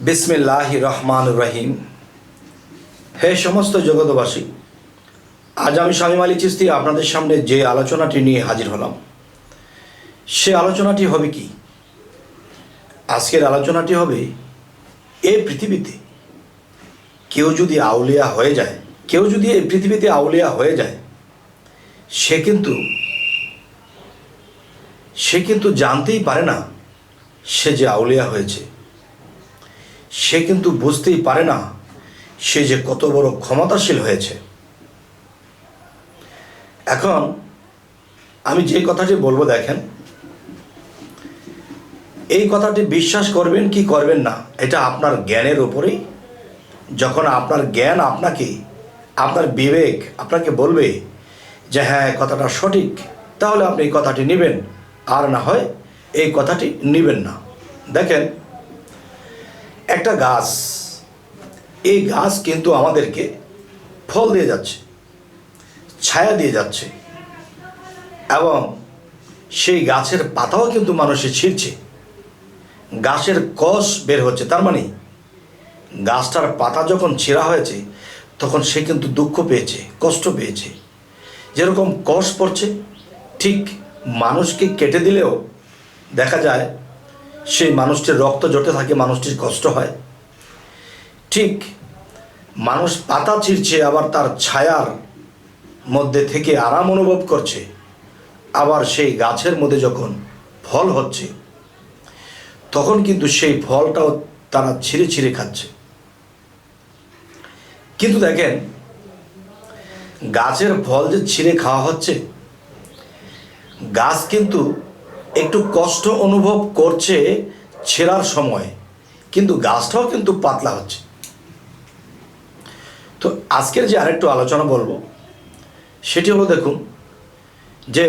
বিসমিল্লাহির রহমানির রহিম। হে সমস্ত জগতবাসী, আজ আমি শামীম আলী চিশতি আপনাদের সামনে যে আলোচনাটি নিয়ে হাজির হলাম, সে আলোচনাটি হবে কি? আজকের আলোচনাটি হবে, এই পৃথিবীতে কেউ যদি আউলিয়া হয়ে যায়, কেউ যদি এই পৃথিবীতে আউলিয়া হয়ে যায়, সে কিন্তু জানতেই পারে না সে যে আউলিয়া হয়েছে। সে কিন্তু বুঝতেই পারে না সে যে কত বড় ক্ষমতাশীল হয়েছে। এখন আমি যে কথাটি বলবো, দেখেন, এই কথাটি বিশ্বাস করবেন কি করবেন না, এটা আপনার জ্ঞানের উপরেই। যখন আপনার জ্ঞান আপনার বিবেক আপনাকে বলবে যে হ্যাঁ কথাটা সঠিক, তাহলে আপনি এই কথাটি নেবেন, আর না হয় এই কথাটি নেবেন না। দেখেন, একটা গাছ, এই গাছ কিন্তু আমাদেরকে ফল দিয়ে যাচ্ছে, ছায়া দিয়ে যাচ্ছে, এবং সেই গাছের পাতাও কিন্তু মানুষে ছিঁড়ছে, গাছের কষ বের হচ্ছে। তার মানে গাছটার পাতা যখন ছেঁড়া হয়েছে তখন সে কিন্তু দুঃখ পেয়েছে, কষ্ট পেয়েছে। যেরকম কষ পড়ছে, ঠিক মানুষকে কেটে দিলেও দেখা যায় সেই মানুষটির রক্ত জড়তে থাকে, মানুষটির কষ্ট হয়। ঠিক মানুষ পাতা ছিঁড়ছে, আবার তার ছায়ার মধ্যে থেকে আরাম অনুভব করছে, আবার সেই গাছের মধ্যে যখন ফল হচ্ছে তখন কিন্তু সেই ফলটাও তারা ছিঁড়ে ছিঁড়ে খাচ্ছে। কিন্তু দেখেন, গাছের ফল যে ছিঁড়ে খাওয়া হচ্ছে, গাছ কিন্তু একটু কষ্ট অনুভব করছে ছেঁড়ার সময়, কিন্তু গাছটাও কিন্তু পাতলা হচ্ছে। তো আজকের যে আরেকটু আলোচনা বলবো সেটি হলো, দেখুন, যে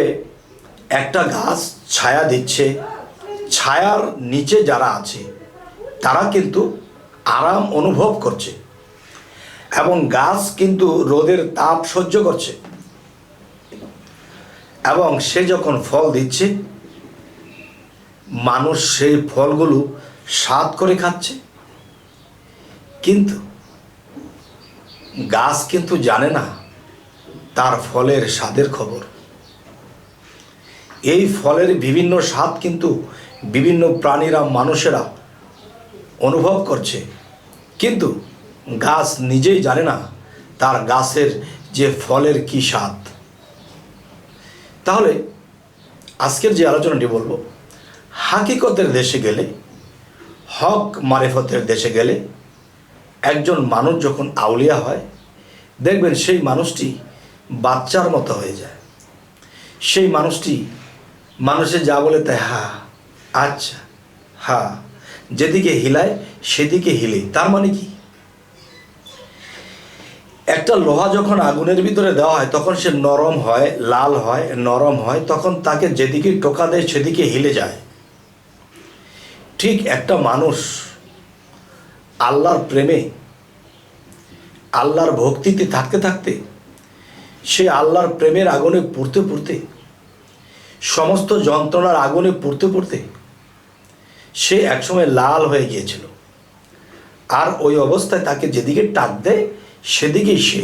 একটা গাছ ছায়া দিচ্ছে, ছায়ার নিচে যারা আছে তারা কিন্তু আরাম অনুভব করছে, এবং গাছ কিন্তু রোদের তাপ সহ্য করছে, এবং সে যখন ফল দিচ্ছে মানুষ সেই ফলগুলো স্বাদ করে খাচ্ছে। কিন্তু গাছ কিন্তু জানে না তার ফলের স্বাদের খবর। এই ফলের বিভিন্ন স্বাদ কিন্তু বিভিন্ন প্রাণীরা, মানুষেরা অনুভব করছে, কিন্তু গাছ নিজেই জানে না তার গাছের যে ফলের কী স্বাদ। তাহলে আজকের যে আলোচনাটি বলবো, হাকিকতের দেশে গেলে, হক মারেফতের দেশে গেলে একজন মানুষ যখন আউলিয়া হয়, দেখবেন সেই মানুষটি বাচ্চার মতো হয়ে যায়। সেই মানুষটি মানুষে যা বলে তাই হ্যাঁ, আচ্ছা, হ্যাঁ, যেদিকে হিলায় সেদিকে হিলে। তার মানে কি, একটা লোহা যখন আগুনের ভিতরে দেওয়া হয় তখন সে নরম হয়, লাল হয়, নরম হয়, তখন তাকে যেদিকে টোকা দেয় সেদিকে হিলে যায়। ঠিক একটা মানুষ আল্লাহর প্রেমে, আল্লাহর ভক্তিতে থাকতে থাকতে, সে আল্লাহর প্রেমের আগুনে পুড়তে পুড়তে, সমস্ত যন্ত্রণার আগুনে পুড়তে পুড়তে সে একসময় লাল হয়ে গিয়েছিল, আর ওই অবস্থায় তাকে যেদিকে টাক দেয় সেদিকেই সে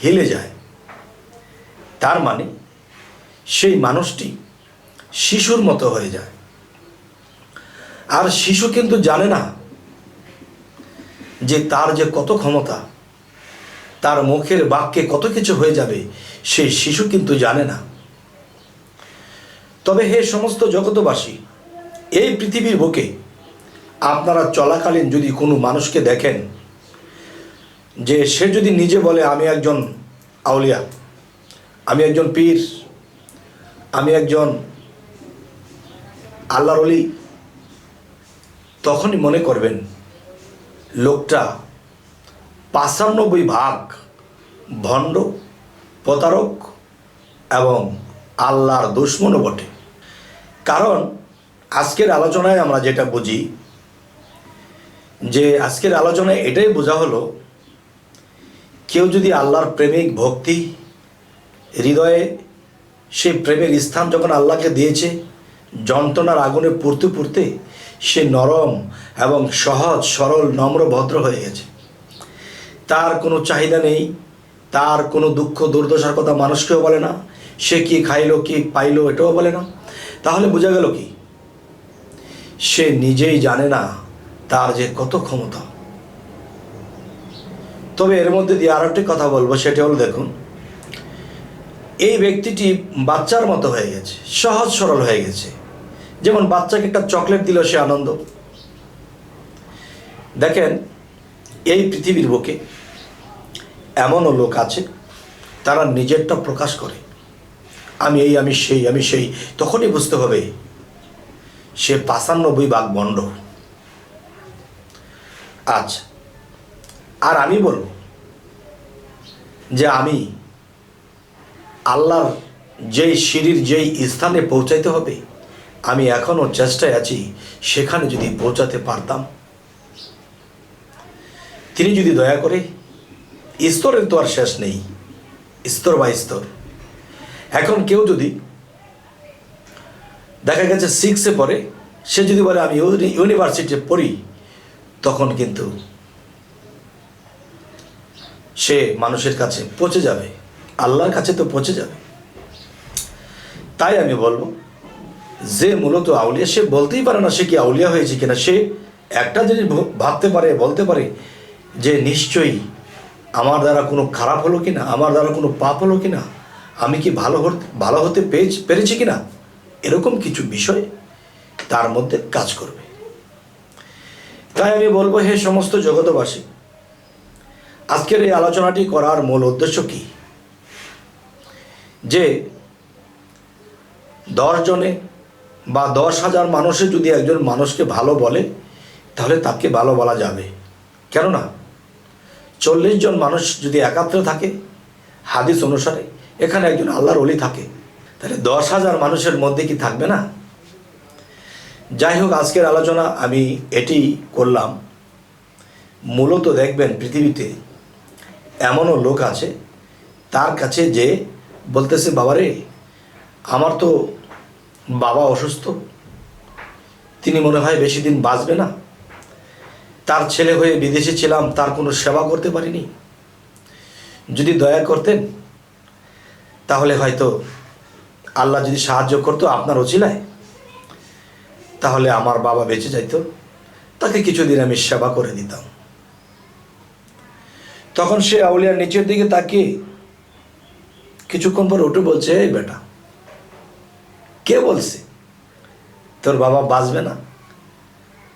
হেলে যায়। তার মানে সেই মানুষটি শিশুর মতো হয়ে যায়। আর শিশু কিন্তু জানে না যে তার যে কত ক্ষমতা, তার মুখের বাক্যে কত কিছু হয়ে যাবে, সেই শিশু কিন্তু জানে না। তবে হে সমস্ত জগতবাসী, এই পৃথিবীর বুকে আপনারা চলাকালীন যদি কোনো মানুষকে দেখেন যে সে যদি নিজে বলে আমি একজন আউলিয়া, আমি একজন পীর, আমি একজন আল্লাহর ওলি, তখনই মনে করবেন লোকটা ৯৫% ভণ্ড, প্রতারক এবং আল্লাহর দুশমনও বটে। কারণ আজকের আলোচনায় আমরা যেটা বুঝি, যে আজকের আলোচনায় এটাই বোঝা হলো, কেউ যদি আল্লাহর প্রেমিক, ভক্তি হৃদয়ে, সেই প্রেমের স্থান যখন আল্লাহকে দিয়েছে, যন্ত্রণার আগুনে পুড়তে পুড়তে সে নরম এবং সহজ সরল নম্র ভদ্র হয়ে গেছে। তার কোনো চাহিদা নেই, তার কোনো দুঃখ দুর্দশার কথা মানুষকেও বলে না, সে কি খাইলো কি পাইলো এটাও বলে না। তাহলে বোঝা গেল কি, সে নিজেই জানে না তার যে কত ক্ষমতা। তবে এর মধ্যে দিয়ে আরো একটি কথা বলবো, সেটা হলো দেখুন, এই ব্যক্তিটি বাচ্চার মতো হয়ে গেছে, সহজ সরল হয়ে গেছে। যেমন বাচ্চাকে একটা চকলেট দিল সে আনন্দ। দেখেন, এই পৃথিবীর বুকে এমনও লোক আছে তারা নিজেরটা প্রকাশ করে, আমি এই, আমি সেই, আমি সেই। তখনই বুঝতে হবে সে 95 ভাগ ভণ্ড। আচ্ছা, আর আমি বলবো যে আমি আল্লাহর যেই সিঁড়ির যেই স্থানে পৌঁছাইতে হবে, আমি এখনও চেষ্টায় আছি সেখানে যদি পৌঁছাতে পারতাম। তিনি যদি দয়া করে, স্তরের তো আর শেষ নেই, স্তর বাই স্তর। এখন কেউ যদি দেখা গেছে 6-এ পড়ে, সে যদি বলে আমি ইউনিভার্সিটিতে পড়ি, তখন কিন্তু সে মানুষের কাছে পৌঁছে যাবে, আল্লাহর কাছে তো পৌঁছে যাবে। তাই আমি বলবো, যে মূলত আউলিয়া, সে বলতেই পারে না সে কি আউলিয়া হয়েছে কিনা। সে একটা জিনিস ভাবতে পারে, বলতে পারে যে নিশ্চয়ই আমার দ্বারা কোনো খারাপ হলো কিনা, আমার দ্বারা কোনো পাপ হলো কিনা, আমি কি ভালো হতে পেরেছি কিনা, এরকম কিছু বিষয় তার মধ্যে কাজ করবে। তাই আমি বলবো, হে সমস্ত জগতবাসী, আজকের এই আলোচনাটি করার মূল উদ্দেশ্য কি, যে 10 জনে বা 10,000 মানুষে যদি একজন মানুষকে ভালো বলে, তাহলে তাকে ভালো বলা যাবে। কেননা 40 জন মানুষ যদি একাত্রে থাকে হাদিস অনুসারে, এখানে একজন আল্লাহর ওলি থাকে, তাহলে 10,000 মানুষের মধ্যে কি থাকবে না? যাই হোক, আজকের আলোচনা আমি এটি করলাম। মূলত দেখবেন পৃথিবীতে এমনও লোক আছে তার কাছে যে বলতেছে, বাবারে আমার তো বাবা অসুস্থ, তিনি মনে হয় বেশি দিন বাঁচবে না, তার ছেলে হয়ে বিদেশে ছিলাম, তার কোনো সেবা করতে পারিনি, যদি দয়া করতেন তাহলে হয়তো আল্লাহ যদি সাহায্য করতো আপনার ওসিলায়, তাহলে আমার বাবা বেঁচে যাইতো, তাকে কিছুদিন আমি সেবা করে দিতাম। তখন সে আউলিয়ার নিচের দিকে তাকিয়ে কিছুক্ষণ পর উঠে বলছে, এই বেটা, কে বলছে তোর বাবা বাঁচবে না?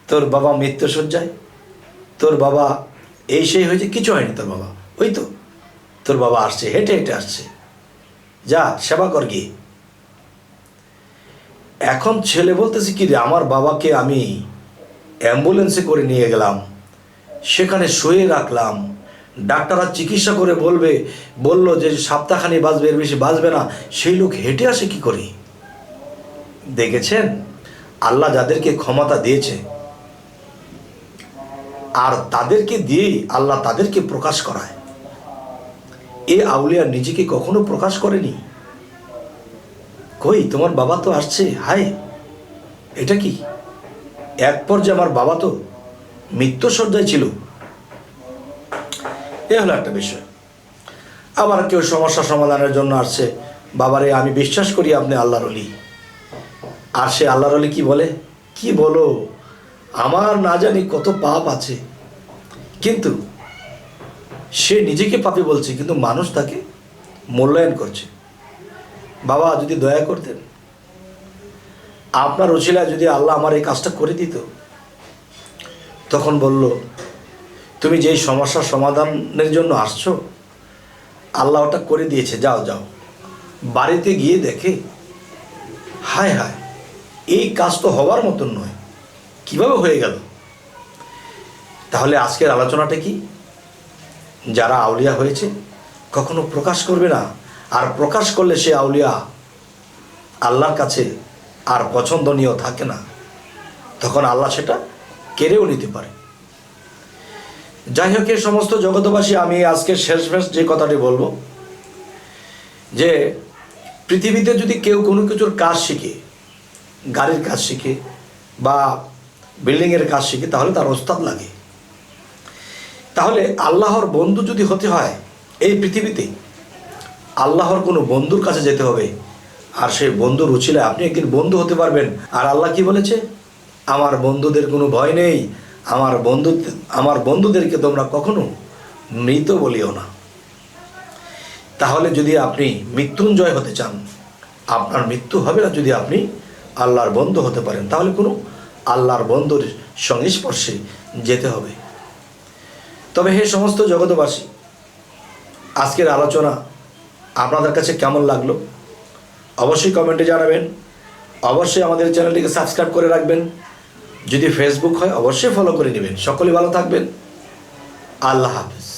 তোর বাবা মৃত্যুশয্যায়, তোর বাবা এই সেই হয়েছে, কিছু হয়নি তোর বাবা, ওই তো তোর বাবা আসছে, হেঁটে হেঁটে আসছে, যা সেবা কর গিয়ে। এখন ছেলে বলতেছে, কি রে, আমার বাবাকে আমি অ্যাম্বুলেন্সে করে নিয়ে গেলাম, সেখানে শুয়ে রাখলাম, ডাক্তাররা চিকিৎসা করে বলল যে সপ্তাহখানি বাঁচবে, এর বেশি বাঁচবে না, সেই লোক হেঁটে আসে কি করে? দেখেছেন, আল্লাহ যাদেরকে ক্ষমতা দিয়েছে আর তাদেরকে দিয়েই আল্লাহ তাদেরকে প্রকাশ করায়। এ আউলিয়া নিজেকে কখনো প্রকাশ করেনি। কই, তোমার বাবা তো আসছে, হায় এটা কি? এক পর্যায়ে আমার বাবা তো মৃত্যুশয্যায় ছিল। এ হলো একটা বিষয়। আবার কেউ সমস্যা সমাধানের জন্য আসছে, বাবারে আমি বিশ্বাস করি আপনি আল্লাহর ওলি। আর সে আল্লাহর ওলি কি বলে, কি বলো, আমার না জানি কত পাপ আছে, কিন্তু সে নিজেকে পাপী বলছে, কিন্তু মানুষ তাকে মূল্যায়ন করছে। বাবা যদি দয়া করতেন, আপনার ওসিলায় যদি আল্লাহ আমার এই কাজটা করে দিত, তখন বলল, তুমি যেই সমস্যার সমাধানের জন্য আসছো, আল্লাহ ওটা করে দিয়েছে, যাও যাও। বাড়িতে গিয়ে দেখে, হায় হায়, এই কাজ তো হওয়ার মতন নয়, কিভাবে হয়ে গেল? তাহলে আজকের আলোচনাটা কি, যারা আউলিয়া হয়েছে কখনো প্রকাশ করবে না, আর প্রকাশ করলে সে আউলিয়া আল্লাহর কাছে আর পছন্দনীয় থাকে না, তখন আল্লাহ সেটা কেড়েও নিতে পারে। যাই হোক, এই সমস্ত জগতবাসী, আমি আজকে শেষ যে কথাটি বলবো, যে পৃথিবীতে যদি কেউ কোনো কিছুর কাজ শিখে, গাড়ির কাজ শিখে বা বিল্ডিংয়ের কাজ শিখে, তাহলে তার ওস্তাদ লাগে। তাহলে আল্লাহর বন্ধু যদি হতে হয় এই পৃথিবীতে, আল্লাহর কোনো বন্ধুর কাছে যেতে হবে, আর সেই বন্ধুর উছিলায় আপনি একদিন বন্ধু হতে পারবেন। আর আল্লাহ কি বলেছে? আমার বন্ধুদের কোনো ভয় নেই, আমার বন্ধুদেরকে তোমরা কখনো মৃত বলিও না। তাহলে যদি আপনি মৃত্যুঞ্জয় হতে চান, আপনার মৃত্যু হবে না যদি আপনি আল্লাহর বন্ধু হতে পারেন। তাহলে কোনো আল্লাহর বন্ধুর সংস্পর্শে যেতে হবে। তবে হে সমস্ত জগতবাসী, আজকের আলোচনা আপনাদের কাছে কেমন লাগলো অবশ্যই কমেন্টে জানাবেন। অবশ্যই আমাদের চ্যানেলটিকে সাবস্ক্রাইব করে রাখবেন। যদি ফেসবুক হয় অবশ্যই ফলো করে নেবেন। সকলে ভালো থাকবেন। আল্লাহ হাফেজ।